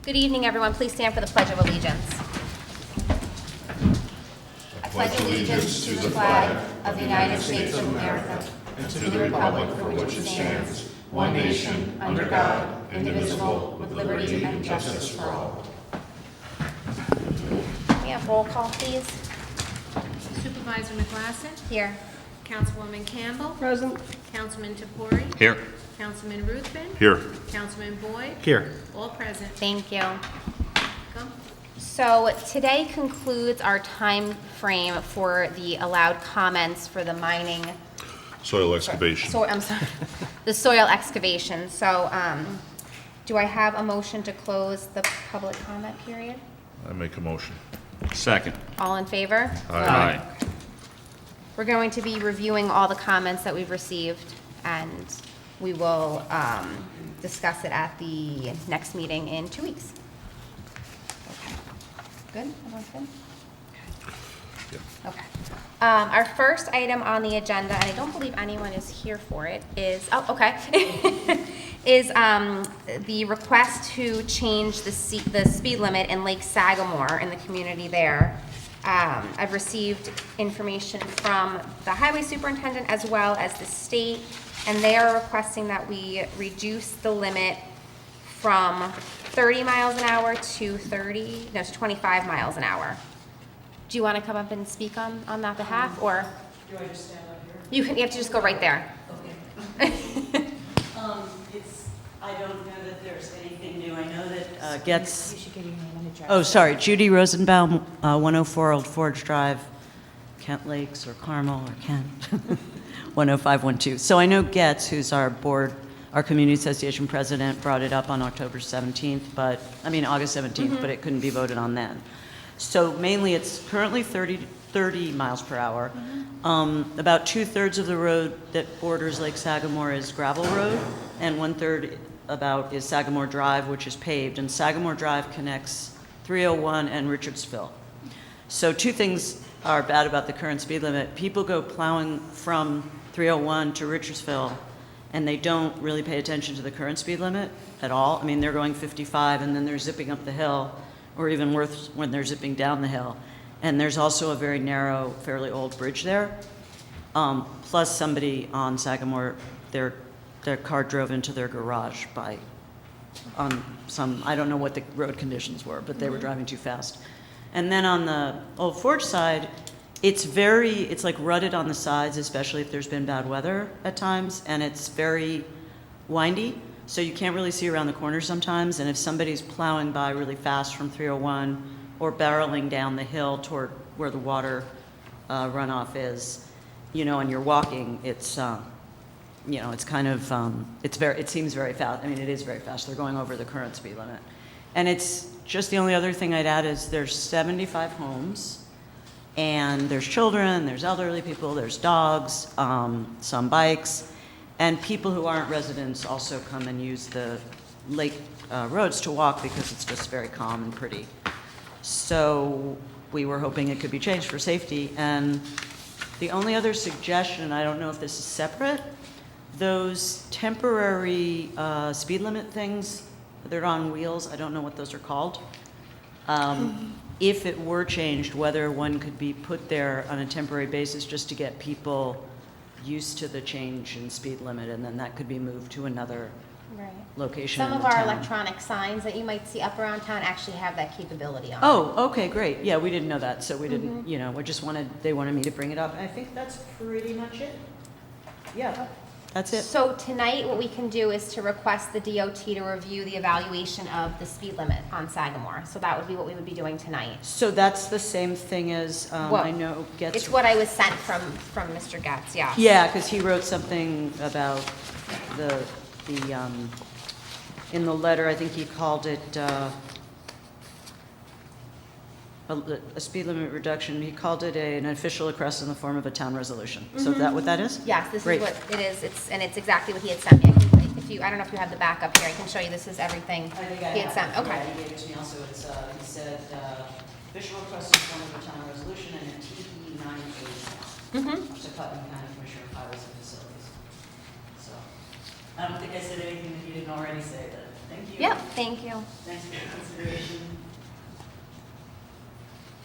Good evening, everyone. Please stand for the Pledge of Allegiance. I pledge allegiance to the flag of the United States of America and to the republic for which it stands, one nation, under God, indivisible, with liberty and justice for all. Can we have roll call, please? Supervisor McGlasson? Here. Councilwoman Campbell? Present. Councilman Toppori? Here. Councilman Ruthven? Here. Councilman Boyd? Here. All present. Thank you. Come. So today concludes our time frame for the allowed comments for the mining. Soil excavation. I'm sorry, the soil excavation. So, do I have a motion to close the public comment period? I make a motion. Second. All in favor? Aye. We're going to be reviewing all the comments that we've received, and we will discuss it at the next meeting in 2 weeks. Okay. Good? Everyone's good? Okay. Our first item on the agenda, and I don't believe anyone is here for it, is, is the request to change the speed limit in Lake Sagamore in the community there. I've received information from the highway superintendent as well as the state, and they are requesting that we reduce the limit from 30 miles an hour to 25 miles an hour. Do you want to come up and speak on that behalf, or? Do I just stand up here? You have to just go right there. Okay. I don't know that there's anything new. I know that Getz. You should give your name and address. Oh, sorry, Judy Rosenbaum, 104 Old Forge Drive, Kent Lakes or Carmel or Kent, 10512. So I know Getz, who's our community association president, brought it up on August 17th, but it couldn't be voted on then. So mainly it's currently 30 miles per hour. About 2/3 of the road that borders Lake Sagamore is gravel road, and 1/3 about is Sagamore Drive, which is paved, and Sagamore Drive connects 301 and Richardsville. So two things are bad about the current speed limit. People go plowing from 301 to Richardsville, and they don't really pay attention to the current speed limit at all. I mean, they're going 55, and then they're zipping up the hill, or even worse when they're zipping down the hill. And there's also a very narrow, fairly old bridge there. Plus somebody on Sagamore, their car drove into their garage I don't know what the road conditions were, but they were driving too fast. And then on the Old Forge side, it's like rutted on the sides, especially if there's been bad weather at times, and it's very windy, so you can't really see around the corner sometimes, and if somebody's plowing by really fast from 301 or barreling down the hill toward where the water runoff is, and you're walking, it's kind of, it seems very fast. I mean, it is very fast. They're going over the current speed limit. And it's just, the only other thing I'd add is there's 75 homes, and there's children, there's elderly people, there's dogs, some bikes, and people who aren't residents also come and use the lake roads to walk because it's just very calm and pretty. So we were hoping it could be changed for safety. And the only other suggestion, I don't know if this is separate, those temporary speed limit things, they're on wheels, I don't know what those are called. If it were changed, whether one could be put there on a temporary basis just to get people used to the change in speed limit, and then that could be moved to another location in Some the of our town. electronic signs that you might see up around town actually have that capability on. Oh, okay, great. Yeah, we didn't know that, so we didn't, they wanted me to bring it up. And I think that's pretty much it. Yeah, that's it. So tonight, what we can do is to request the DOT to review the evaluation of the speed limit on Sagamore. So that would be what we would be doing tonight. So that's the same thing as, What? I know Getz. It's what I was sent from Mr. Getz, yeah. Yeah, because he wrote something about in the letter, I think he called it a speed limit reduction. He called it an official request in the form of a town resolution. So is that what that is? Yes, this Great. is what it is. It's exactly what he had sent me. I don't know if you have the backup here. I can show you. This is everything he had sent. Okay. He gave it to me also. He said, official request in the form of a town resolution and a TE 980. To Putnam County Commissioner of Highways and Facilities. So, I don't think I said anything that he didn't already say that. Thank you. Yep, thank you. Thanks for your consideration.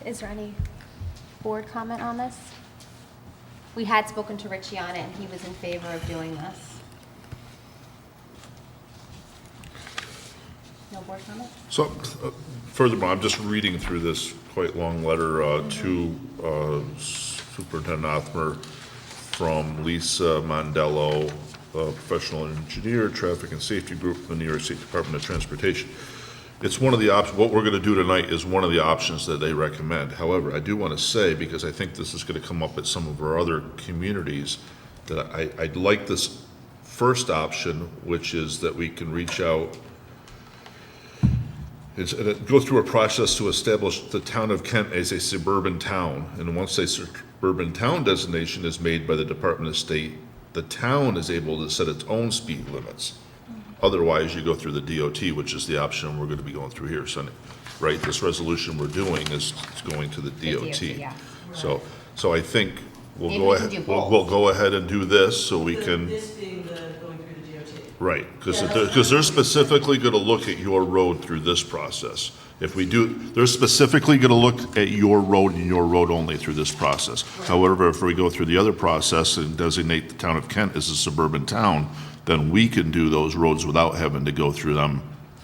Is there any board comment on this? We had spoken to Richie on it, and he was in favor of doing this. No board comment? So, furthermore, I'm just reading through this quite long letter to Superintendent Othmer from Lisa Mondello, a professional engineer, traffic and safety group of the New York State Department of Transportation. It's one of the options, what we're going to do tonight is one of the options that they recommend. However, I do want to say, because I think this is going to come up at some of our other communities, that I'd like this first option, which is that we can reach out and go through a process to establish the town of Kent as a suburban town. And once a suburban town designation is made by the Department of State, the town is able to set its own speed limits. Otherwise, you go through the DOT, which is the option we're going to be going through here, Sunday, right? This resolution we're doing is going to the DOT. yeah. So I think we'll Maybe go we can ahead, do we'll both. go ahead and do this so we can. This being the going through the DOT. Right, because they're specifically going to look at your road through this process. If we do, they're specifically going to look at your road and your road only through this process. However, if we go through the other process and designate the town of Kent as a suburban town, then we can do those roads without having to go through them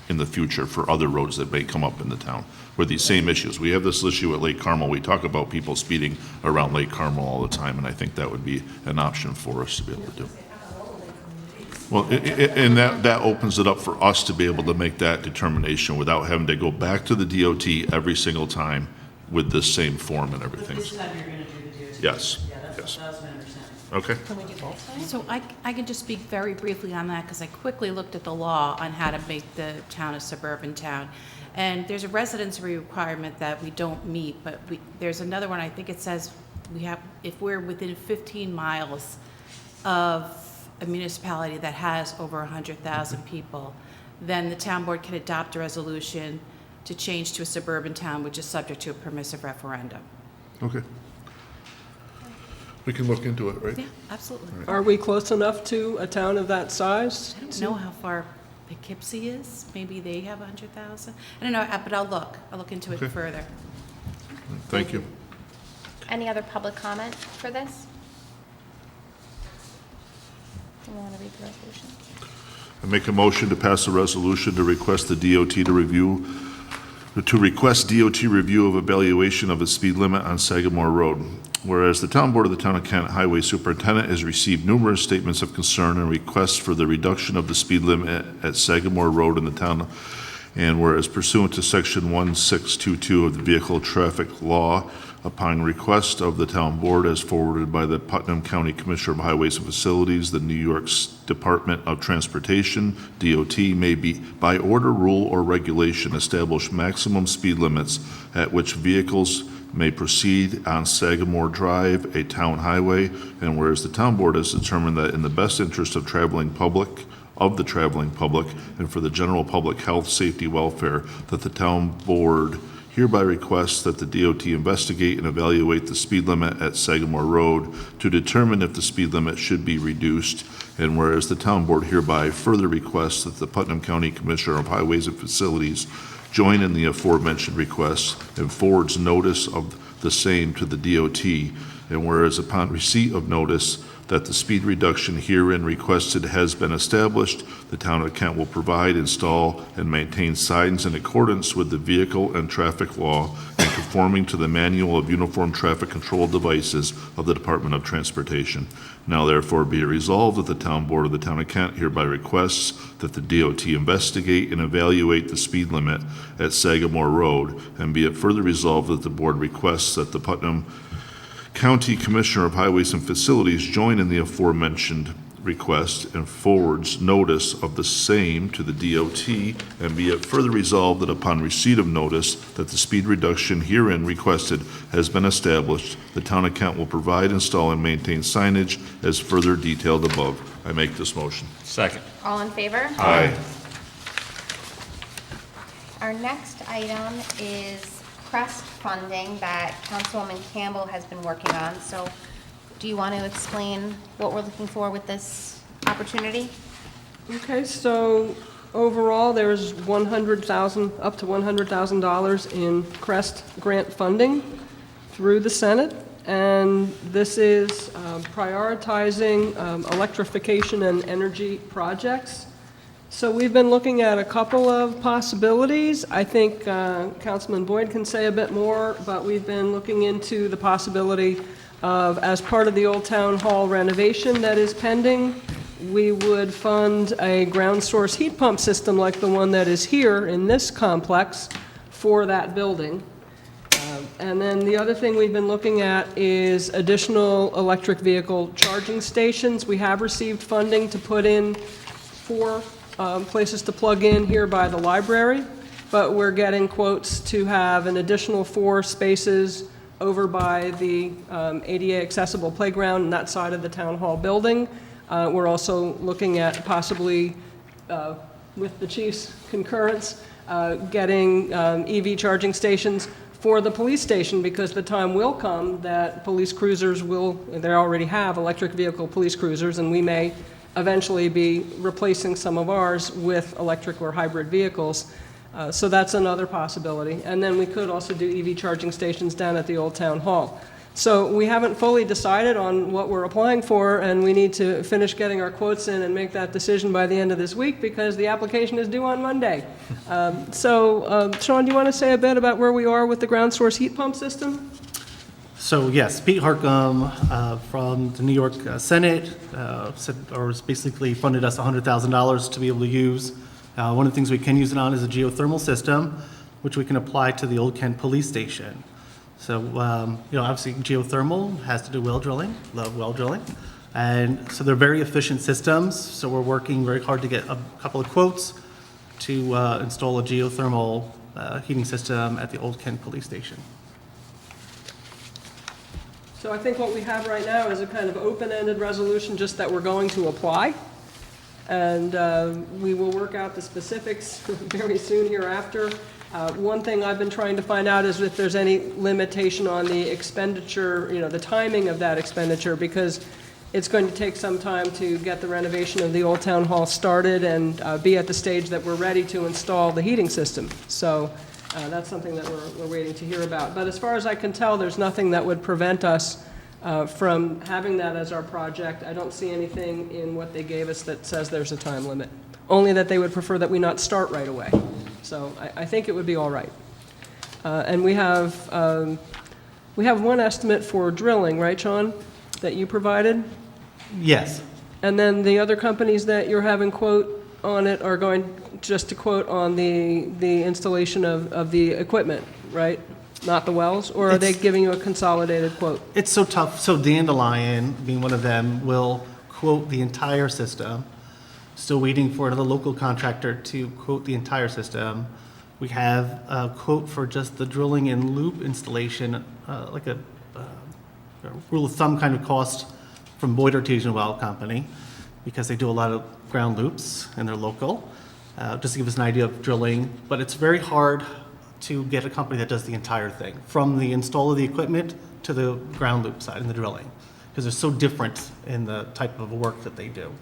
in the future for other roads that may come up in the town with these same issues. We have this issue at Lake Carmel. We talk about people speeding around Lake Carmel all the time, and I think that would be an option for us to be able to do. Well, and that opens it up for us to be able to make that determination without having to go back to the DOT every single time with this same form and But everything. this time you're going to do the DOT. Yes, Yeah, yes. that was my understanding. Okay, Can we do both? So I can just speak very briefly on that, because I quickly looked at the law on how to make the town a suburban town. And there's a residency requirement that we don't meet, but there's another one, I think it says we have, if we're within 15 miles of a municipality that has over 100,000 people, then the town board can adopt a resolution to change to a suburban town, which is subject to a permissive referendum. okay. We can look into it, right? Yeah, absolutely. Are we close enough to a town of that size? I don't know how far Poughkeepsie is. Maybe they have 100,000. I don't know, but I'll look. I'll look into it Okay. further. Thank you. Any other public comment for this? Do you want to read the resolution? I make a motion to pass a resolution to request the DOT to request DOT review of evaluation of the speed limit on Sagamore Road. Whereas the town board of the town of Kent Highway Superintendent has received numerous statements of concern and requests for the reduction of the speed limit at Sagamore Road in the town. And whereas pursuant to section 1622 of the Vehicle Traffic Law, upon request of the town board as forwarded by the Putnam County Commissioner of Highways and Facilities, the New York Department of Transportation, DOT, may be, by order, rule, or regulation, establish maximum speed limits at which vehicles may proceed on Sagamore Drive, a town highway, and whereas the town board has determined that in the best interest of the traveling public, and for the general public health, safety, welfare, that the town board hereby requests that the DOT investigate and evaluate the speed limit at Sagamore Road to determine if the speed limit should be reduced. And whereas the town board hereby further requests that the Putnam County Commissioner of Highways and Facilities join in the aforementioned request and forwards notice of the same to the DOT. And whereas upon receipt of notice that the speed reduction herein requested has been established, the town of Kent will provide, install, and maintain signs in accordance with the vehicle and traffic law and conforming to the Manual of Uniform Traffic Control Devices of the Department of Transportation. Now therefore be it resolved that the town board of the town of Kent hereby requests that the DOT investigate and evaluate the speed limit at Sagamore Road, and be it further resolved that the board requests that the Putnam County Commissioner of Highways and Facilities join in the aforementioned request and forwards notice of the same to the DOT, and be it further resolved that upon receipt of notice that the speed reduction herein requested has been established, the town of Kent will provide, install, and maintain signage as further detailed above. I make this motion. Second. All in favor? Aye. Our next item is CREST funding that Councilwoman Campbell has been working on. So do you want to explain what we're looking for with this opportunity? Okay, so overall, there's $100,000, up to $100,000 in CREST grant funding through the Senate, and this is prioritizing electrification and energy projects. So we've been looking at a couple of possibilities. I think Councilman Boyd can say a bit more, but we've been looking into the possibility of, as part of the Old Town Hall renovation that is pending, we would fund a ground source heat pump system like the one that is here in this complex for that building. And then the other thing we've been looking at is additional electric vehicle charging stations. We have received funding to put in 4 places to plug in here by the library, but we're getting quotes to have an additional 4 spaces over by the ADA accessible playground on that side of the town hall building. We're also looking at possibly, with the chief's concurrence, getting EV charging stations for the police station, because the time will come that police cruisers will, they already have electric vehicle police cruisers, and we may eventually be replacing some of ours with electric or hybrid vehicles. So that's another possibility. And then we could also do EV charging stations down at the Old Town Hall. So we haven't fully decided on what we're applying for, and we need to finish getting our quotes in and make that decision by the end of this week, because the application is due on Monday. Sean, do you want to say a bit about where we are with the ground source heat pump system? So yes, Pete Harcum from the New York Senate basically funded us $100,000 to be able to use. One of the things we can use it on is a geothermal system, which we can apply to the Old Kent Police Station. So, obviously geothermal has to do well drilling, love well drilling. And so they're very efficient systems. So we're working very hard to get a couple of quotes to install a geothermal heating system at the Old Kent Police Station. So I think what we have right now is a kind of open-ended resolution, just that we're going to apply. And we will work out the specifics very soon hereafter. One thing I've been trying to find out is if there's any limitation on the expenditure, the timing of that expenditure, because it's going to take some time to get the renovation of the Old Town Hall started and be at the stage that we're ready to install the heating system. So that's something that we're waiting to hear about. But as far as I can tell, there's nothing that would prevent us from having that as our project. I don't see anything in what they gave us that says there's a time limit, only that they would prefer that we not start right away. So I think it would be all right. And we have one estimate for drilling, right, Sean, that you provided? Yes. And then the other companies that you're having quote on it are going just to quote on the installation of the equipment, right? Not the wells? Or are they giving you a consolidated quote? It's so tough. So Dandelion, being one of them, will quote the entire system. Still waiting for another local contractor to quote the entire system. We have a quote for just the drilling and loop installation, like a rule of thumb kind of cost from Boyd Artesian Well Company, because they do a lot of ground loops and they're local, just to give us an idea of drilling. But it's very hard to get a company that does the entire thing, from the install of the equipment to the ground loop side and the drilling, because they're so different in the type of work that they do.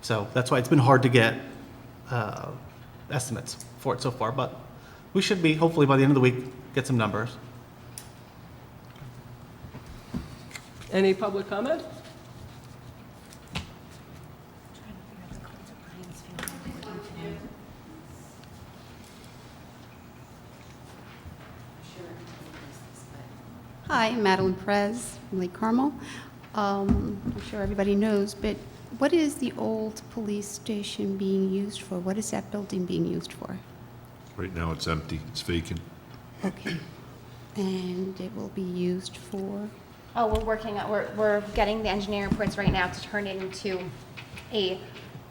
So that's why it's been hard to get estimates for it so far, but we should be, hopefully by the end of the week, get some numbers. Any public comment? Hi, I'm Madeline Perez from Lake Carmel. I'm sure everybody knows, but what is the old police station being used for? What is that building being used for? Right now, it's empty, it's vacant. Okay. And it will be used for? Oh, we're getting the engineering reports right now to turn it into a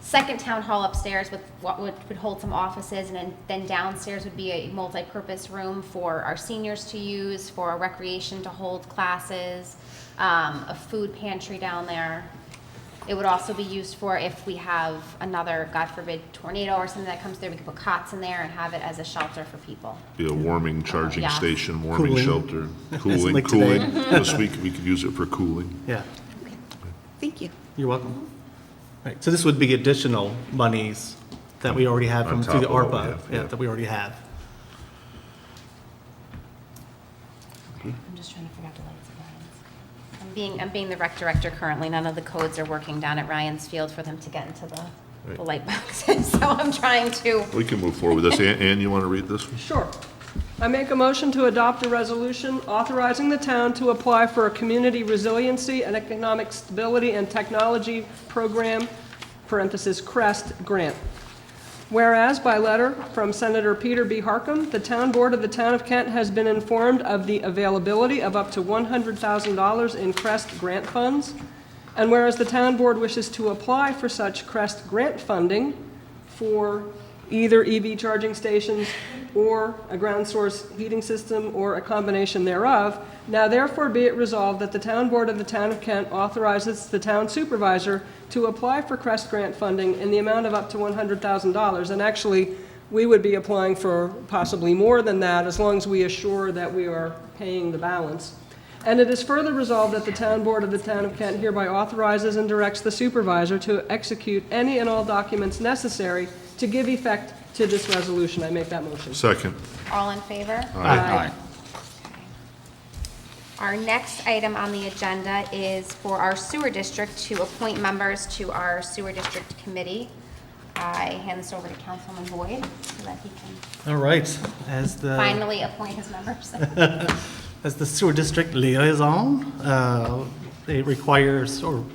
second town hall upstairs with what would hold some offices, and then downstairs would be a multi-purpose room for our seniors to use, for our recreation to hold classes, a food pantry down there. It would also be used for if we have another, God forbid, tornado or something that comes through, we could put cots in there and have it as a shelter for people. Be a warming, charging Yeah. station, warming Cooling. shelter, cooling, Like today. cooling. This week, we could use it for cooling. Yeah, Thank you. you're welcome. Right, so this would be additional monies that we already have On through the top of what we ARPA, have, yeah. that we already have. I'm just trying to figure out the lights at Ryan's. I'm being the rec director currently. None of the codes are working down at Ryan's Field for them to get into the Right. light boxes. So I'm trying to, We can move forward with this. Ann, you want to read this? Sure. I make a motion to adopt a resolution authorizing the town to apply for a Community Resiliency and Economic Stability and Technology Program, parentheses, CREST, grant. Whereas by letter from Senator Peter B. Harkam, the town board of the town of Kent has been informed of the availability of up to $100,000 in CREST grant funds. And whereas the town board wishes to apply for such CREST grant funding for either EV charging stations or a ground source heating system or a combination thereof, now therefore be it resolved that the town board of the town of Kent authorizes the town supervisor to apply for CREST grant funding in the amount of up to $100,000. And actually, we would be applying for possibly more than that as long as we assure that we are paying the balance. And it is further resolved that the town board of the town of Kent hereby authorizes and directs the supervisor to execute any and all documents necessary to give effect to this resolution. I make that motion. Second. all in favor? Aye. Our next item on the agenda is for our sewer district to appoint members to our sewer district committee. I hand this over to Councilman Boyd so that he can All right, as the. finally appoint his members. As the sewer district liaison, it requires or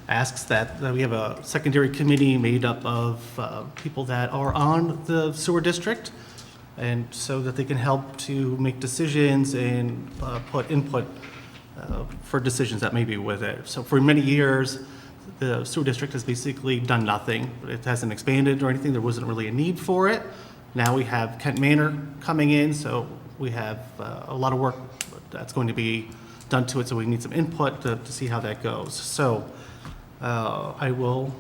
asks that we have a secondary committee made up of people that are on the sewer district, and so that they can help to make decisions and put input for decisions that may be with it. So for many years, the sewer district has basically done nothing. It hasn't expanded or anything. There wasn't really a need for it. Now we have Kent Manor coming in, so we have a lot of work that's going to be done to it, so we need some input to see how that goes. So I will,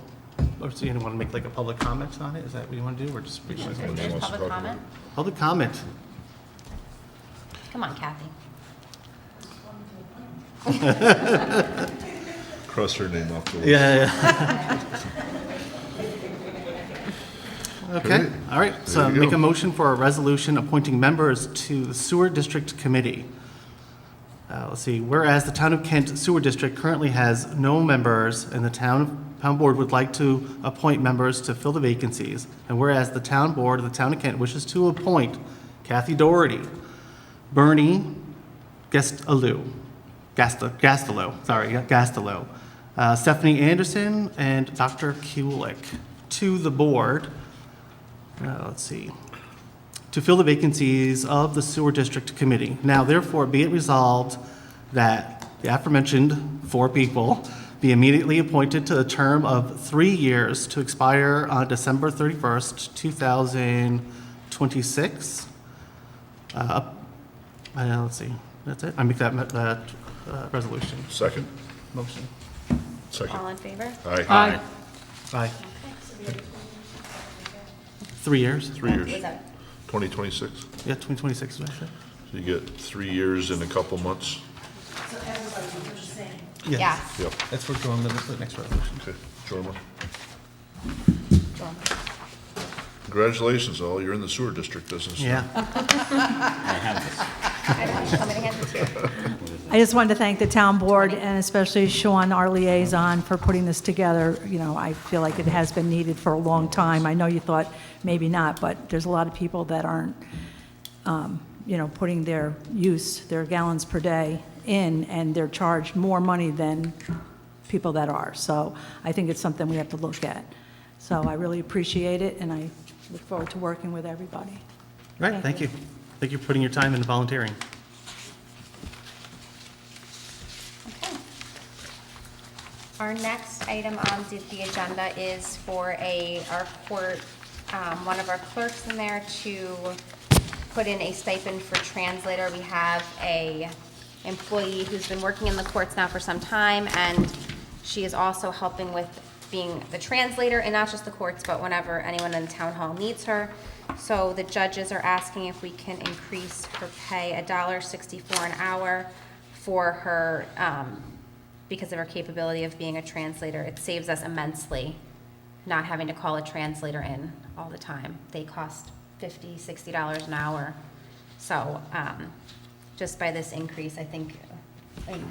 or so you want to make like a public comment on it? Is that what you want to do, or just? There's public comment. Public comment. Come on, Kathy. Cross her name off the list. Yeah. Okay, Okay. all right, so There you make go. a motion for a resolution appointing members to the Sewer District Committee. Let's see, whereas the Town of Kent Sewer District currently has no members, and the town board would like to appoint members to fill the vacancies, and whereas the town board of the Town of Kent wishes to appoint Kathy Doherty, Bernie Gastelow, Stephanie Anderson, and Dr. Kulik to the board. Let's see, to fill the vacancies of the Sewer District Committee. Now therefore be it resolved that the aforementioned 4 people be immediately appointed to a term of 3 years to expire on December 31st, 2026. Let's see, that's it. I make that resolution, Second? motion. Second. All in favor? Aye. Aye. 3 years? 3 years. Was that- 2026. Yeah, 2026 is what I said. So you get 3 years in a couple months. Yeah. Yep. That's for drawing the next resolution. Okay. Jorma. Congratulations, all. You're in the sewer district business. now. Yeah. I'm gonna hand it to you. I just wanted to thank the town board and especially Sean, our liaison, for putting this together. You know, I feel like it has been needed for a long time. I know you thought maybe not, but there's a lot of people that aren't, putting their gallons per day in, and they're charged more money than people that are. So I think it's something we have to look at. So I really appreciate it, and I look forward to working with everybody. Right, thank you. Thank you for putting your time into volunteering. Okay. Our next item on the agenda is for our court, one of our clerks in there to put in a stipend for translator. We have a employee who's been working in the courts now for some time, and she is also helping with being the translator, and not just the courts, but whenever anyone in the town hall needs her. So the judges are asking if we can increase her pay $1.64 an hour for her, because of her capability of being a translator. It saves us immensely not having to call a translator in all the time. They cost $50, $60 an hour. So, just by this increase, I think in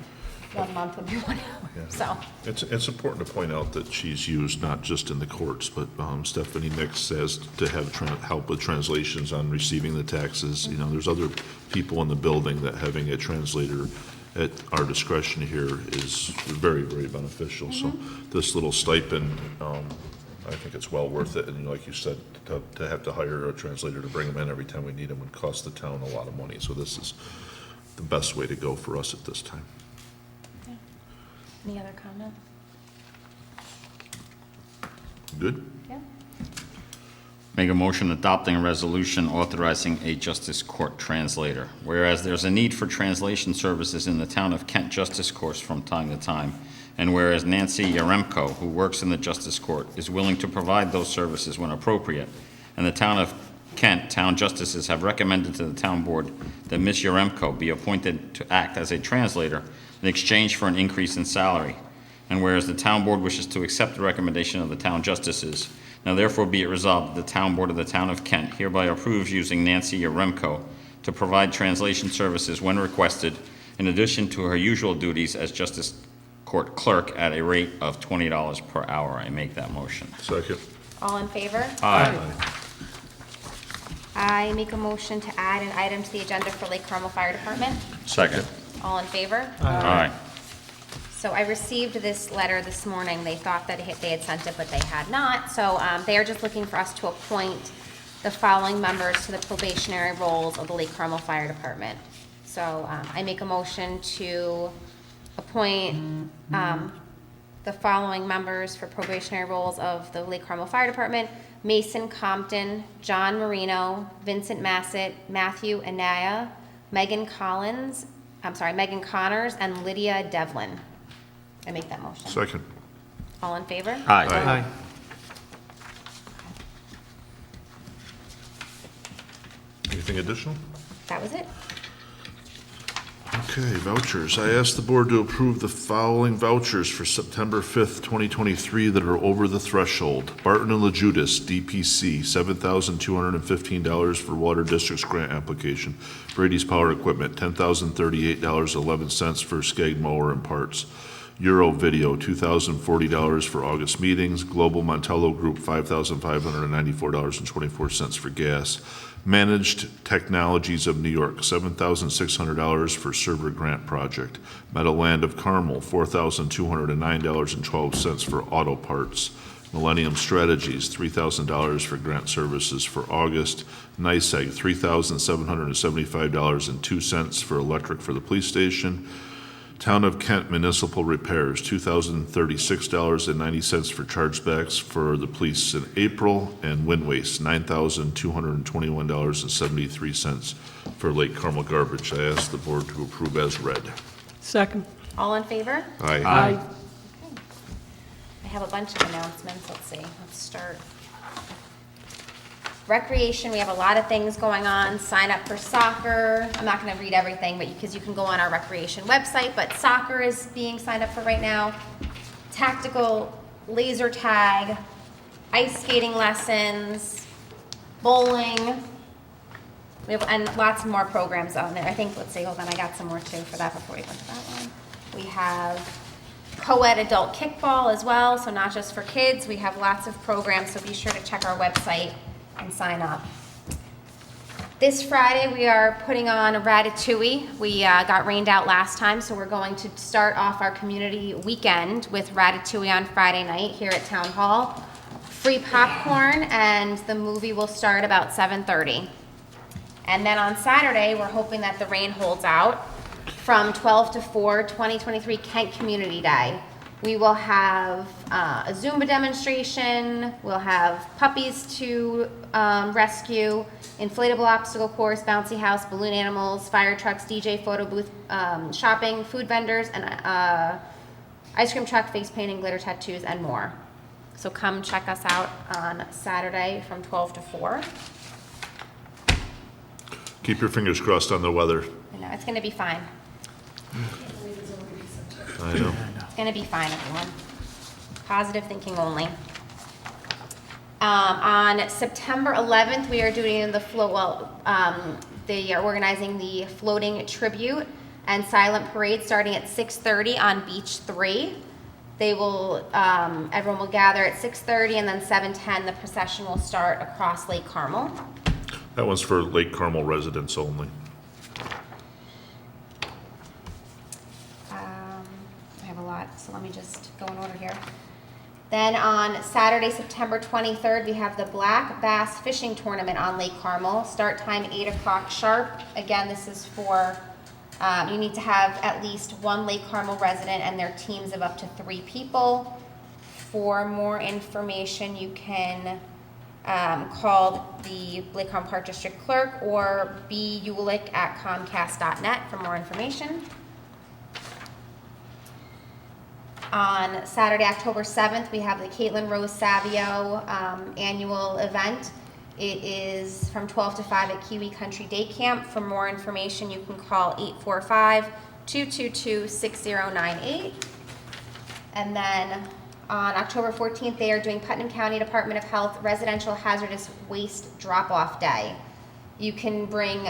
1 month would be 1 hour, so. It's important to point out that she's used not just in the courts, but Stephanie Nix says to have help with translations on receiving the taxes. You know, there's other people in the building that having a translator at our discretion here is very, very beneficial. So this little stipend, I think it's well worth it. And like you said, to have to hire a translator to bring them in every time we need them would cost the town a lot of money. So this is the best way to go for us at this time. Any other comment? Good? Yeah. Make a motion adopting a resolution authorizing a justice court translator. Whereas there's a need for translation services in the town of Kent Justice Courts from time to time, and whereas Nancy Yaremko, who works in the justice court, is willing to provide those services when appropriate, and the town of Kent town justices have recommended to the town board that Ms. Yaremko be appointed to act as a translator in exchange for an increase in salary. And whereas the town board wishes to accept the recommendation of the town justices, now therefore be it resolved that the town board of the town of Kent hereby approves using Nancy Yaremko to provide translation services when requested, in addition to her usual duties as justice court clerk at a rate of $20 per hour. I make that motion. Second. All in favor? Aye. I make a motion to add an item to the agenda for Lake Carmel Fire Department. Second. All in favor? Aye. So I received this letter this morning. They thought that they had sent it, but they had not. So they are just looking for us to appoint the following members to the probationary roles of the Lake Carmel Fire Department. So I make a motion to appoint the following members for probationary roles of the Lake Carmel Fire Department: Mason Compton, John Marino, Vincent Massett, Matthew Anaya, Megan Connors, and Lydia Devlin. I make that motion. Second. All in favor? Aye. Aye. Anything additional? That was it. Okay, vouchers. I ask the board to approve the following vouchers for September 5th, 2023 that are over the threshold. Barton and LaJudas, DPC, $7,215 for Water District's grant application. Brady's Power Equipment, $10,038.11 for Skag mower and parts. Euro Video, $2,040 for August meetings. Global Montello Group, $5,594.24 for gas. Managed Technologies of New York, $7,600 for server grant project. Meadowland of Carmel, $4,209.12 for auto parts. Millennium Strategies, $3,000 for grant services for August. NYSEG, $3,775.02 for electric for the police station. Town of Kent Municipal Repairs, $2,036.90 for chargebacks for the police in April, and Wind Waste, $9,221.73 for Lake Carmel garbage. I ask the board to approve as read. Second. All in favor? Aye. Aye. I have a bunch of announcements. Let's see. Let's start. Recreation, we have a lot of things going on. Sign up for soccer. I'm not going to read everything, but because you can go on our recreation website, but soccer is being signed up for right now. Tactical laser tag, ice skating lessons, bowling. We have, and lots more programs on there. I think, let's see, hold on, I got some more too for that before we went to that one. We have co-ed adult kickball as well, so not just for kids. We have lots of programs, so be sure to check our website and sign up. This Friday, we are putting on a Ratatouille. We got rained out last time, so we're going to start off our community weekend with Ratatouille on Friday night here at Town Hall. Free popcorn, and the movie will start about 7:30. And then on Saturday, we're hoping that the rain holds out from 12 to 4, 2023 Kent Community Day. We will have a Zumba demonstration, we'll have puppies to rescue, inflatable obstacle course, bouncy house, balloon animals, fire trucks, DJ photo booth, shopping, food vendors, and ice cream truck, face painting, glitter tattoos, and more. So come check us out on Saturday from 12 to 4. Keep your fingers crossed on the weather. I know, it's gonna be fine. I know. It's gonna be fine, everyone. Positive thinking only. On September 11th, we are doing the they are organizing the floating tribute and silent parade starting at 6:30 on Beach 3. They will, everyone will gather at 6:30, and then 7:10, the procession will start across Lake Carmel. That one's for Lake Carmel residents only. I have a lot, so let me just go in order here. Then on Saturday, September 23rd, we have the Black Bass Fishing Tournament on Lake Carmel. Start time 8 o'clock sharp. Again, this is for, you need to have at least one Lake Carmel resident and their teams of up to 3 people. For more information, you can call the Lake Carmel Park District Clerk or bulick@comcast.net for more information. On Saturday, October 7th, we have the Caitlin Rose Savio annual event. It is from 12 to 5 at Kiwi Country Day Camp. For more information, you can call 845-222-6098. And then on October 14th, they are doing Putnam County Department of Health Residential Hazardous Waste Drop-Off Day. You can bring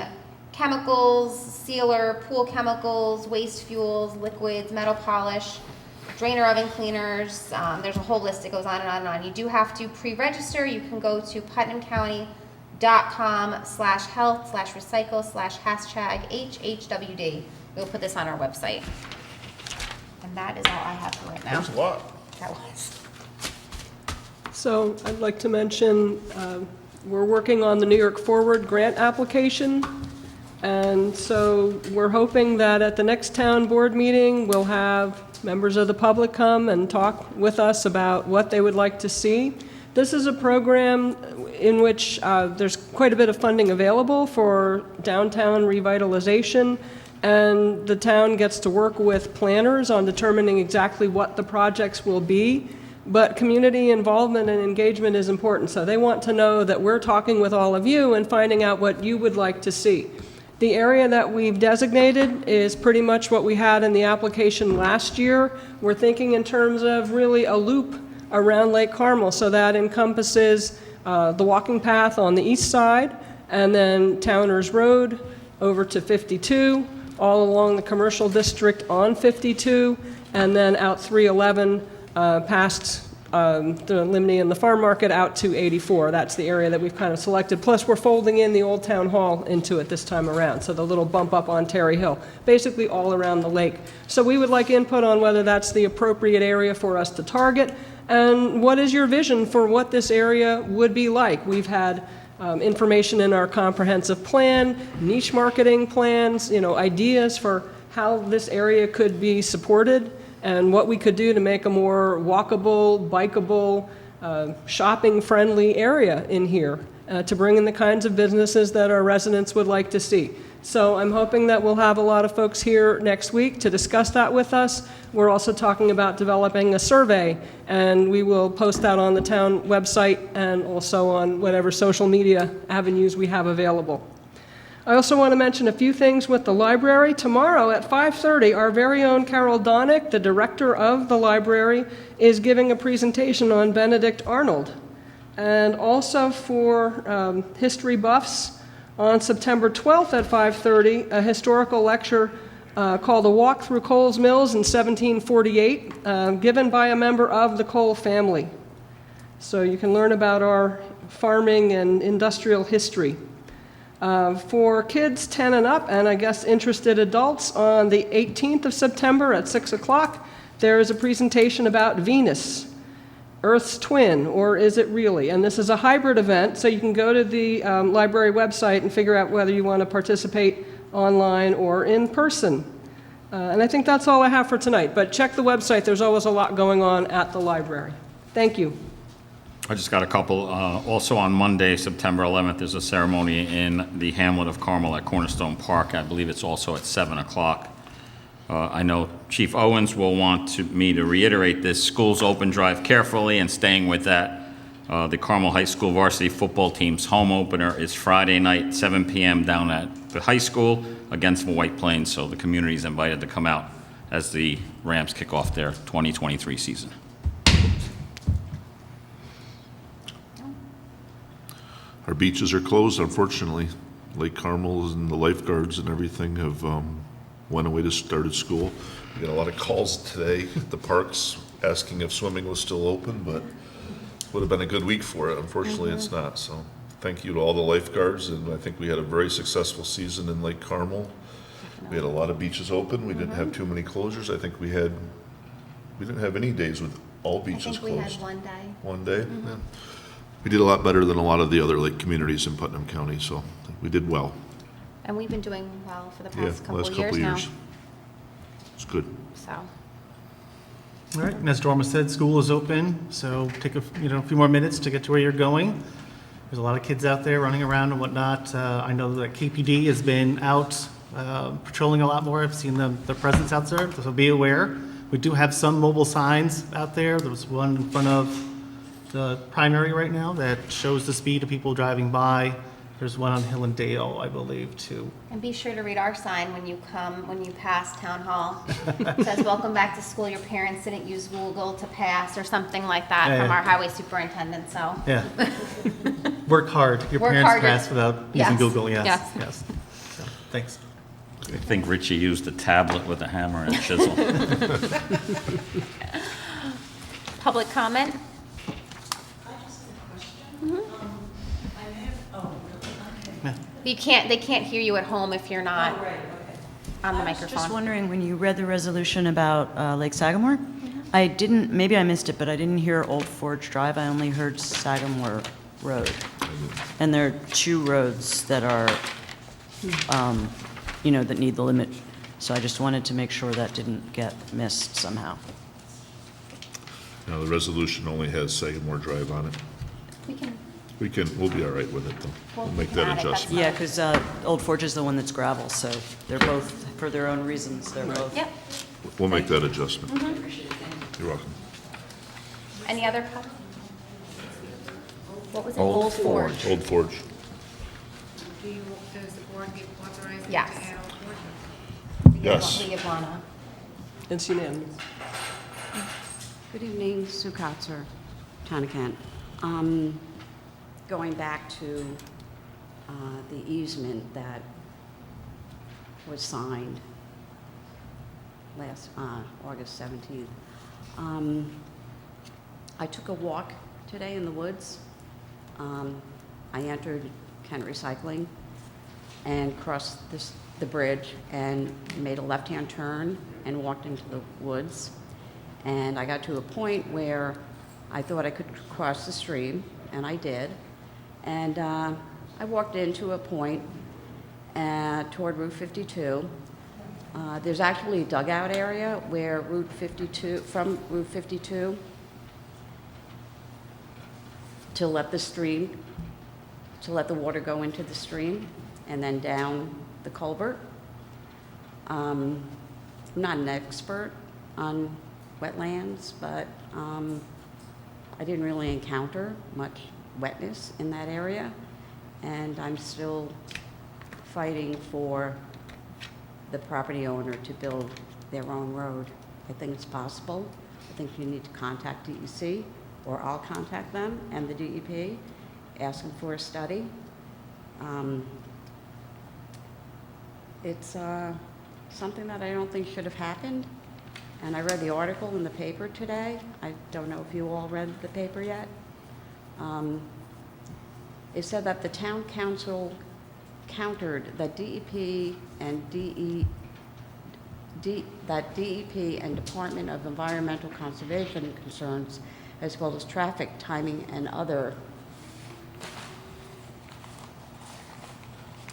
chemicals, sealer, pool chemicals, waste fuels, liquids, metal polish, drainer oven cleaners. There's a whole list that goes on and on and on. You do have to pre-register. You can go to putnamcounty.com/health/recycle/#HHWD. We'll put this on our website. And that is all I have for right now. That's a lot. That was. So I'd like to mention, we're working on the New York Forward grant application. And so we're hoping that at the next town board meeting, we'll have members of the public come and talk with us about what they would like to see. This is a program in which there's quite a bit of funding available for downtown revitalization, and the town gets to work with planners on determining exactly what the projects will be. But community involvement and engagement is important, so they want to know that we're talking with all of you and finding out what you would like to see. The area that we've designated is pretty much what we had in the application last year. We're thinking in terms of really a loop around Lake Carmel, so that encompasses the walking path on the east side, and then Towners Road over to 52, all along the commercial district on 52, and then out 311 past the Limney and the Farm Market out to 84. That's the area that we've kind of selected. Plus, we're folding in the old town hall into it this time around, so the little bump up on Terry Hill, basically all around the lake. So we would like input on whether that's the appropriate area for us to target, and what is your vision for what this area would be like. We've had information in our comprehensive plan, niche marketing plans, ideas for how this area could be supported, and what we could do to make a more walkable, bikeable, shopping-friendly area in here to bring in the kinds of businesses that our residents would like to see. So I'm hoping that we'll have a lot of folks here next week to discuss that with us. We're also talking about developing a survey, and we will post that on the town website and also on whatever social media avenues we have available. I also want to mention a few things with the library. Tomorrow at 5:30, our very own Carol Donick, the director of the library, is giving a presentation on Benedict Arnold. And also for history buffs, on September 12th at 5:30, a historical lecture called A Walk Through Coles Mills in 1748, given by a member of the Cole family. So you can learn about our farming and industrial history. For kids 10 and up, and I guess interested adults, on the 18th of September at 6 o'clock, there is a presentation about Venus, Earth's twin, or is it really? And this is a hybrid event, so you can go to the library website and figure out whether you want to participate online or in person. And I think that's all I have for tonight, but check the website. There's always a lot going on at the library. Thank you. I just got a couple. Also on Monday, September 11th, there's a ceremony in the hamlet of Carmel at Cornerstone Park. I believe it's also at 7 o'clock. I know Chief Owens will want me to reiterate this. Schools open, drive carefully, and staying with that. The Carmel High School varsity football team's home opener is Friday night, 7 p.m. down at the high school against the White Plains, so the community is invited to come out as the Rams kick off their 2023 season. Our beaches are closed, unfortunately. Lake Carmel and the lifeguards and everything have went away to started school. We got a lot of calls today at the parks asking if swimming was still open, but would have been a good week for it. Unfortunately, it's not. So thank you to all the lifeguards, and I think we had a very successful season in Lake Carmel. We had a lot of beaches open. We didn't have too many closures. I think we didn't have any days with all I beaches think we had closed. one day. One day, yeah. We did a lot better than a lot of the other lake communities in Putnam County, so I think we did well. And we've been doing well for the Yeah, past couple last of couple years of now, years. It's good. so. All right, and as Dorma said, school is open, so take a few more minutes to get to where you're going. There's a lot of kids out there running around and whatnot. I know that KPD has been out patrolling a lot more. I've seen their presence out there, so be aware. We do have some mobile signs out there. There's one in front of the primary right now that shows the speed of people driving by. There's one on Hill and Dale, I believe, too. And be sure to read our sign when you pass Town Hall. It says, "Welcome back to school. Your parents didn't use Google to pass," or something like that Yeah, from yeah. our highway superintendent, so. Yeah. Work hard. Your Work parents harder. pass without using Yes. Google. Yes. Yes. Yes. So, thanks. I think Richie used a tablet with a hammer and chisel. Public comment? They can't hear you at home if you're not on the Just microphone. wondering, when you read the resolution about Lake Sagamore, I didn't, maybe I missed it, but I didn't hear Old Forge Drive. I only heard Sagamore Road. And there are two roads that are, that need the limit. So I just wanted to make sure that didn't get missed somehow. Now, the resolution only has Sagamore Drive on it. We'll be all right with it, though. We'll make that add it, that's adjustment. Yeah, because Old Forge is the one that's gravel, so they're both, for their own reasons, they're both. Yep. We'll make that adjustment. Mm-hmm. You're welcome. Any other what was it? Old Forge. Old Forge. Does the board get authorized to Yes. add Old Forge? Yes. The Iguana. It's unanimous. Good evening, Sue Kotzer, Town of Kent. Going back to the easement that was signed last August 17th. I took a walk today in the woods. I entered Kent Recycling and crossed the bridge and made a left-hand turn and walked into the woods. And I got to a point where I thought I could cross the stream, and I did. And I walked into a point toward Route 52. There's actually a dugout area where from Route 52, to let the water go into the stream and then down the culvert. I'm not an expert on wetlands, but I didn't really encounter much wetness in that area, and I'm still fighting for the property owner to build their own road. I think it's possible. I think you need to contact DEC, or I'll contact them and the DEP, asking for a study. It's something that I don't think should have happened, and I read the article in the paper today. I don't know if you all read the paper yet. It said that the town council countered that DEP and Department of Environmental Conservation concerns, as well as traffic, timing, and other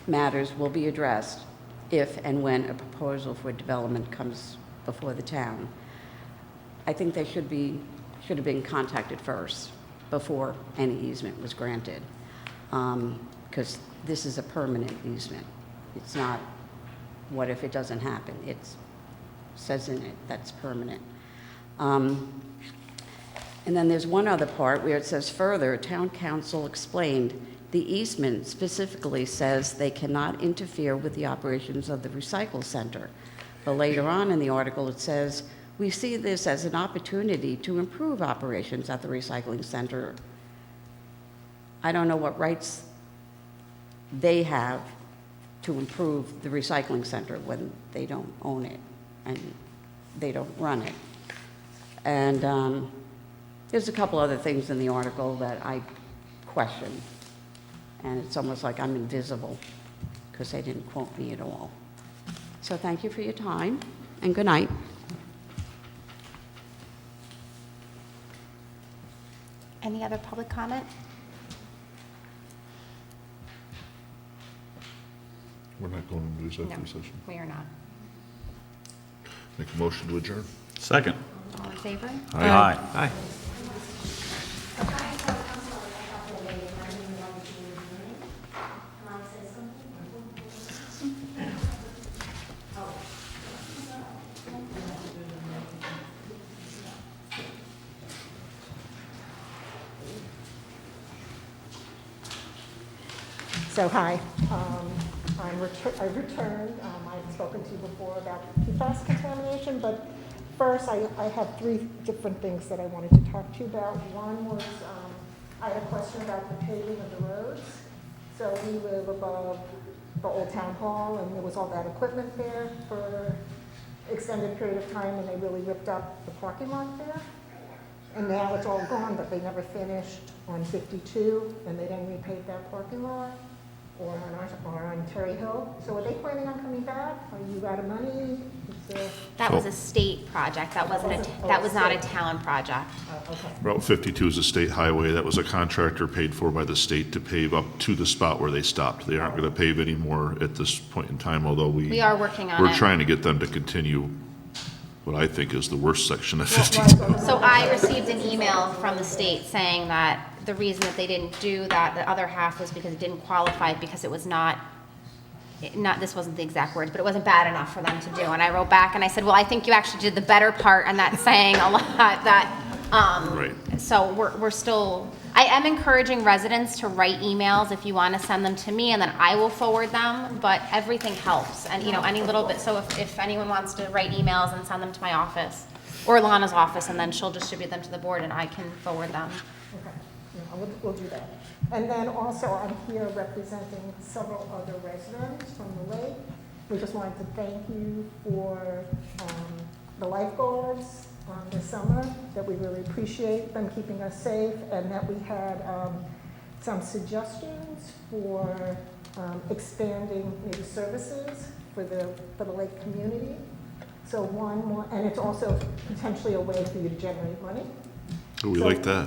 matters will be addressed if and when a proposal for development comes before the town. I think they should have been contacted first before any easement was granted, because this is a permanent easement. It's not, what if it doesn't happen? It says in it that's permanent. And then there's one other part where it says further, town council explained the easement specifically says they cannot interfere with the operations of the recycle center. But later on in the article, it says, we see this as an opportunity to improve operations at the recycling center. I don't know what rights they have to improve the recycling center when they don't own it and they don't run it. And there's a couple other things in the article that I question, and it's almost like I'm invisible because they didn't quote me at all. So thank you for your time, and good night. Any other public comment? We're not going into No, executive session. we are not. Make a motion to adjourn. Second. All in favor? Aye. Aye. So, hi, I returned. I've spoken to you before about PFAS contamination, but first, I have three different things that I wanted to talk to you about. One was, I had a question about the paving of the roads. So we live above the old town hall, and there was all that equipment there for extended period of time, and they really ripped up the parking lot there. And now it's all gone, but they never finished on 52, and they didn't repave that parking lot or on Terry Hill. So are they planning on coming back? Are you out of money? That was a state project. That wasn't that was not a town project. Okay. Route 52 is a state highway. That was a contractor paid for by the state to pave up to the spot where they stopped. They aren't going to pave anymore at this point in time, although We are working on we're it. trying to get them to continue what I think is the worst section of 52. So I received an email from the state saying that the reason that they didn't do that, the other half, was because it didn't qualify, because it was not, this wasn't the exact words, but it wasn't bad enough for them to do. And I wrote back and I said, well, I think you actually did the better part, and that's saying a lot. That, Right. So we're still, I am encouraging residents to write emails if you want to send them to me, and then I will forward them, but everything helps. And, any little bit, so if anyone wants to write emails and send them to my office, or Lana's office, and then she'll distribute them to the board and I can forward them. Okay, yeah, we'll do that. And then also, I'm here representing several other residents from the lake. We just wanted to thank you for the lifeguards this summer, that we really appreciate them keeping us safe, and that we had some suggestions for expanding maybe services for the lake community. So one more, and it's also potentially a way for you to generate money. We like that.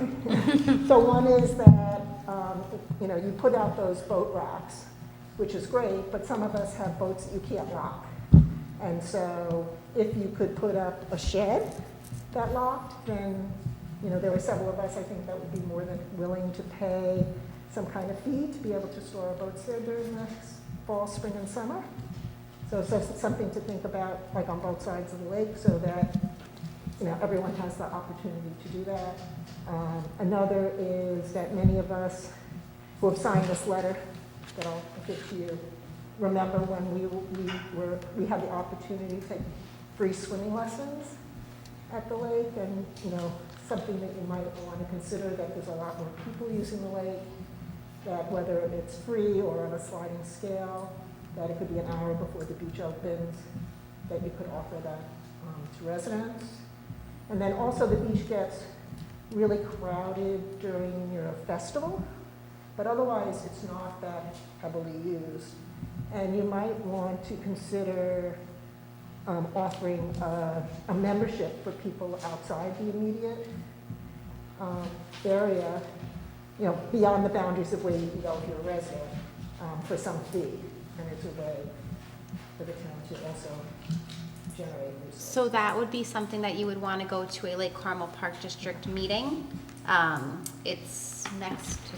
So one is that, you put out those boat racks, which is great, but some of us have boats that you can't lock. And so if you could put up a shed that locked, then, there were several of us, I think, that would be more than willing to pay some kind of fee to be able to store our boats there during the fall, spring, and summer. So it's something to think about, like on both sides of the lake, so that everyone has the opportunity to do that. Another is that many of us who have signed this letter that I'll give to you remember when we had the opportunity to take free swimming lessons at the lake, and something that you might want to consider, that there's a lot more people using the lake, that whether it's free or on a sliding scale, that it could be an hour before the beach opens, that you could offer that to residents. And then also the beach gets really crowded during your festival, but otherwise it's not that heavily used. And you might want to consider offering a membership for people outside the immediate area, beyond the boundaries of where you can go if you're a resident, for some fee. And it's a way for the town to also generate resources. So that would be something that you would want to go to a Lake Carmel Park District meeting. It's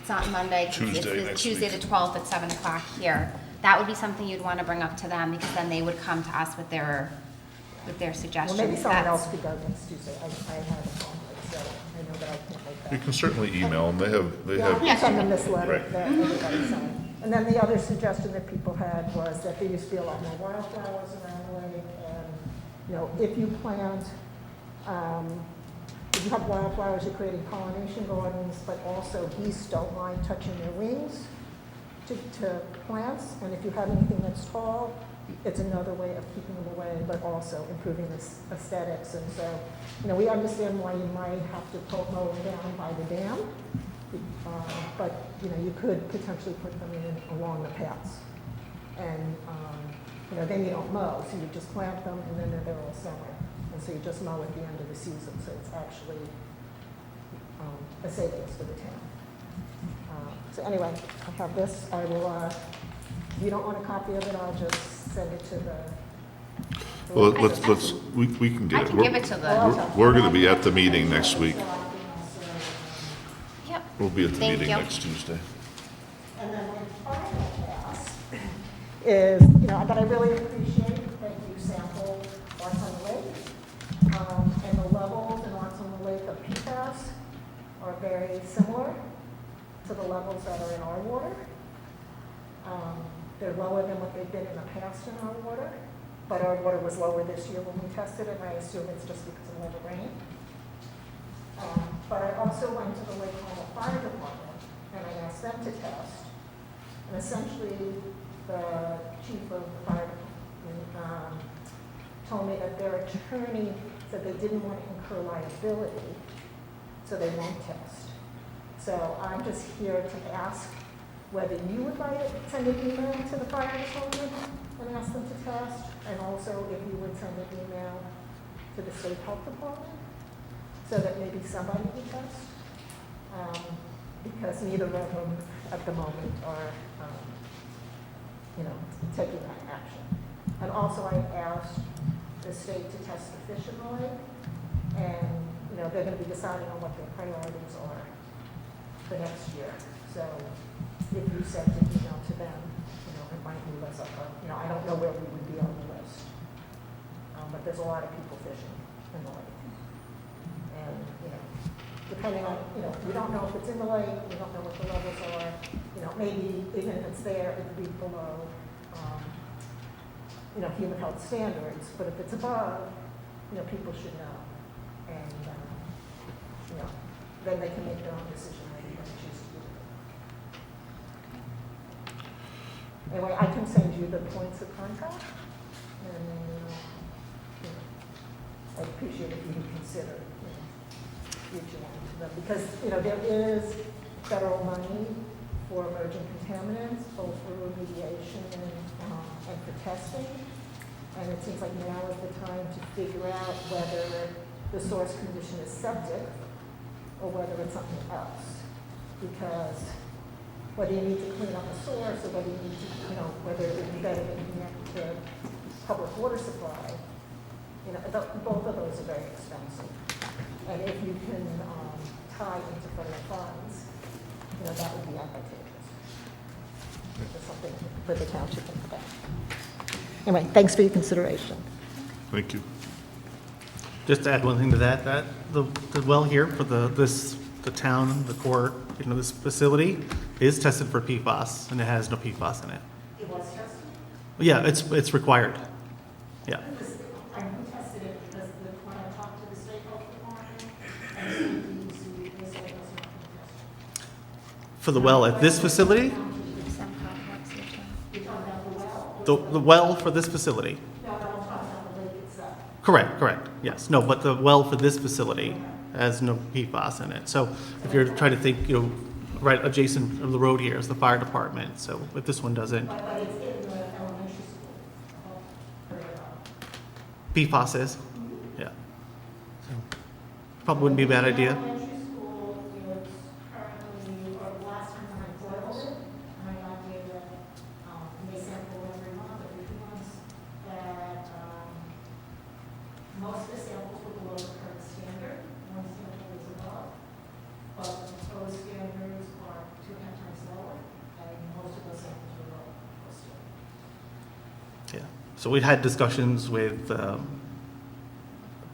not Monday. Tuesday It's next Tuesday week. the 12th at 7 o'clock here. That would be something you'd want to bring up to them, because then they would come to us with their suggestions. Well, maybe someone That's- else could go next Tuesday. I have a conflict, so I know that I can't make that. You can certainly email them. They Yeah, I have, can send them this letter Right. that everybody signed. And then the other suggestion that people had was that there used to be a lot more wildflowers around the lake, and, if you plant, if you have wildflowers, you're creating pollination gardens, but also geese don't mind touching their wings. to plants, and if you have anything that's tall, it's another way of keeping them away, but also improving this aesthetics. And so, we understand why you might have to mow them down by the dam, but, you could potentially put them in along the paths. And, then you don't mow, so you just plant them, and then they're there all summer. And so you just mow at the end of the season, so it's actually a savings for the town. So anyway, I have this. I will, if you don't want a copy of it, I'll just send it to the. Well, we can get I it. can give it to the, We're going to be at the meeting next week. yep. We'll be at the Thank meeting you. next Tuesday. And then my final task is, that I really appreciate that you sample Arts on the Lake. And the levels in Arts on the Lake of PFAS are very similar to the levels that are in our water. They're lower than what they've been in the past in our water, but our water was lower this year when we tested it, and I assume it's just because of all the rain. But I also went to the Lake Como Fire Department, and I asked them to test. And essentially, the chief of the fire department told me that their attorney said they didn't want to incur liability, so they won't test. So I'm just here to ask whether you would send an email to the fire department and ask them to test, and also if you would send an email to the state health department, so that maybe somebody would test, because neither of them at the moment are, taking that action. And also I asked the state to test the fish in the lake, and, they're going to be deciding on what their priorities are for next year. So if you sent an email to them, it might move us up. I don't know where we would be on the list. But there's a lot of people fishing in the lake. And, depending on, we don't know if it's in the lake, we don't know what the levels are. Maybe even if it's there, it would be below, human health standards. But if it's above, people should know. And, then they can make their own decision whether they're going to choose to do it. Anyway, I can send you the points of contact, and I'd appreciate if you would consider reaching out to them, because there is federal money for emerging contaminants, both for remediation and for testing, and it seems like now is the time to figure out whether the source condition is septic or whether it's something else, because whether you need to clean up a source or whether you need to, whether it would be better to connect to public water supply, both of those are very expensive. And if you can tie into federal funds, that would be advantageous. It's something for the town to think about. Anyway, thanks for your consideration. Thank you. Just to add one thing to that, the well here for the town, the court, this facility is tested for PFAS, and it has no PFAS in it. It was tested? Yeah, it's required. Yeah. I tested it because when I talked to the state health department and they said it was not tested. For the well at this facility, You're talking about the well? the well for this facility. No, I'm talking about the lake itself. Correct, yes. No, but the well for this facility has no PFAS in it. So if you're trying to think, right adjacent of the road here is the fire department. So if this one doesn't, But it's in the elementary school. PFAS is, yeah. So probably wouldn't be a bad idea. Elementary school is currently, or the last time when I boiled it, and I got data, they sample every month, every 2 months, that most of the samples were below the current standard, one sample is above, but the proposed standards are 2.5 times lower, and most of those samples were low. Yeah. So we've had discussions with,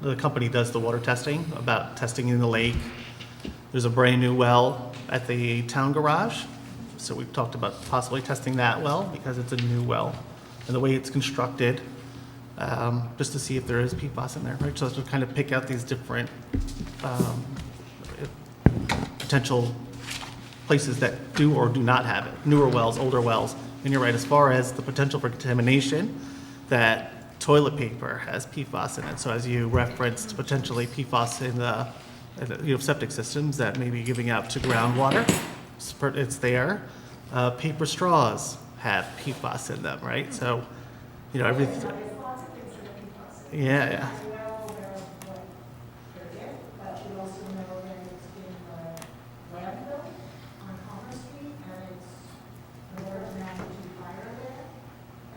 the company does the water testing, about testing in the lake. There's a brand-new well at the town garage. So we've talked about possibly testing that well because it's a new well. And the way it's constructed, just to see if there is PFAS in there, right? So to kind of pick out these different potential places that do or do not have it, newer wells, older wells. And you're right, as far as the potential for contamination, that toilet paper has PFAS in it. So as you referenced, potentially PFAS in the septic systems that may be giving out to groundwater, it's there. Paper straws have PFAS in them, right? So, everything. Yeah. But we also know that it's in the landfill on Commerce Street, and it's an order of magnitude higher there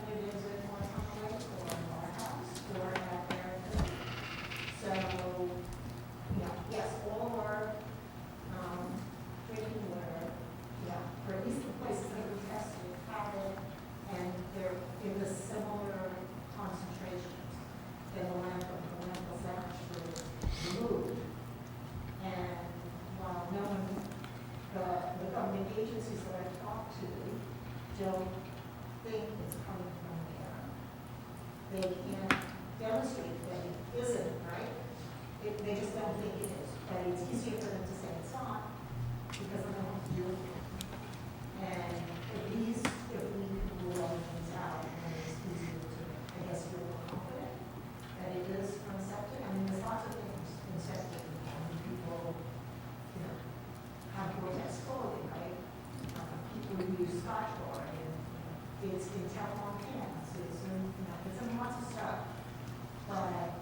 than it is at North Lake or in our house or at Barrington. So, yes, all of our drinking water, or at least the places that we tested have it, and they're in the similar concentrations than the landfill. The landfill's actually removed. And while no one, the government agencies that I've talked to don't think it's coming from there, they can't demonstrate that it isn't, right? They just don't think it is. But it's easier for them to say it's not, because they don't have to do it. And if we can rule all things out, then it's easier to, I guess, feel more confident that it is from septic. I mean, there's lots of things in septic. People, have vortex clothing, right? People who use Scotch guard, and it's in Teflon cans, it's in lots of stuff. But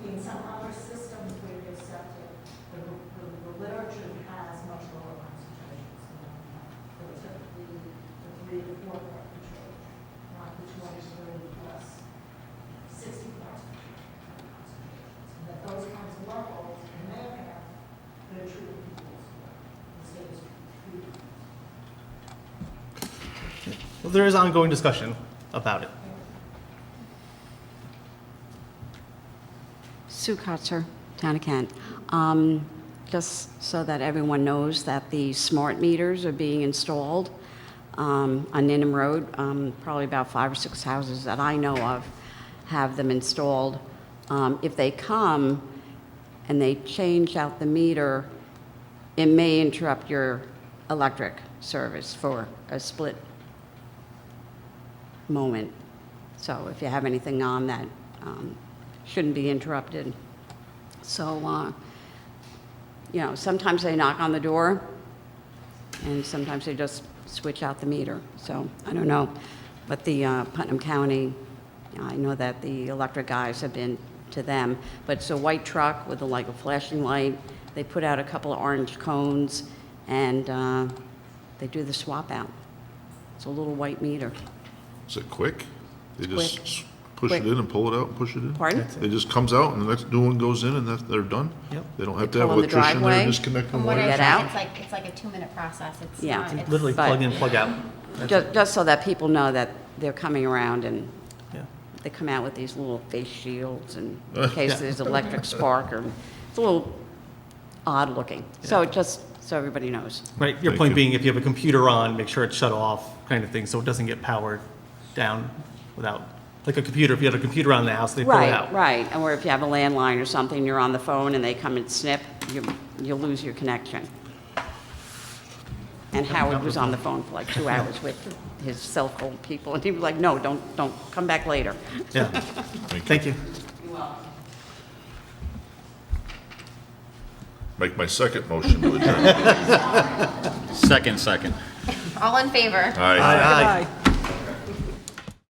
in some other systems where there's septic, the literature has much lower concentrations than that. So typically the 3 to 4 part per trillion, not the 20 plus 60 concentrations. And that those kinds of levels in their have, they're treating people as well. The state is treating. Well, there is ongoing discussion about it. Sue Kutzer, Town of Kent. Just so that everyone knows that the smart meters are being installed on Ninham Road. Probably about 5 or 6 houses that I know of have them installed. If they come and they change out the meter, it may interrupt your electric service for a split moment. So if you have anything on that shouldn't be interrupted. So, sometimes they knock on the door, and sometimes they just switch out the meter. So, I don't know. But the Putnam County, I know that the electric guys have been to them. But it's a white truck with a flashing light. They put out a couple of orange cones, and they do the swap out. It's a little white meter. Is it quick? They just Quick. push it in and pull it out and push it in? Pardon? It just comes out and the next new one goes in and they're done? Yep. They don't have They to have pull on the electrician there driveway. disconnecting From what I Get wires? out? it's like a 2-minute process. It's Yeah. not, it's- Literally But- plug in, plug out. Just so that people know that they're coming around, and Yeah. they come out with these little face shields in case there's electric spark, or it's a little odd looking. So just so everybody knows. Right, your Thank point you. being, if you have a computer on, make sure it's shut off, kind of thing, so it doesn't get powered down without, like a computer, if you had a computer on in the house, they pull it out. Right, or if you have a landline or something, you're on the phone and they come and snip, you'll lose your connection. And Howard was on the phone for like 2 hours with his cell phone people, and he was like, no, don't come back later. Yeah, thank you. Make my second motion to adjourn. Second. All in favor? Aye. Aye.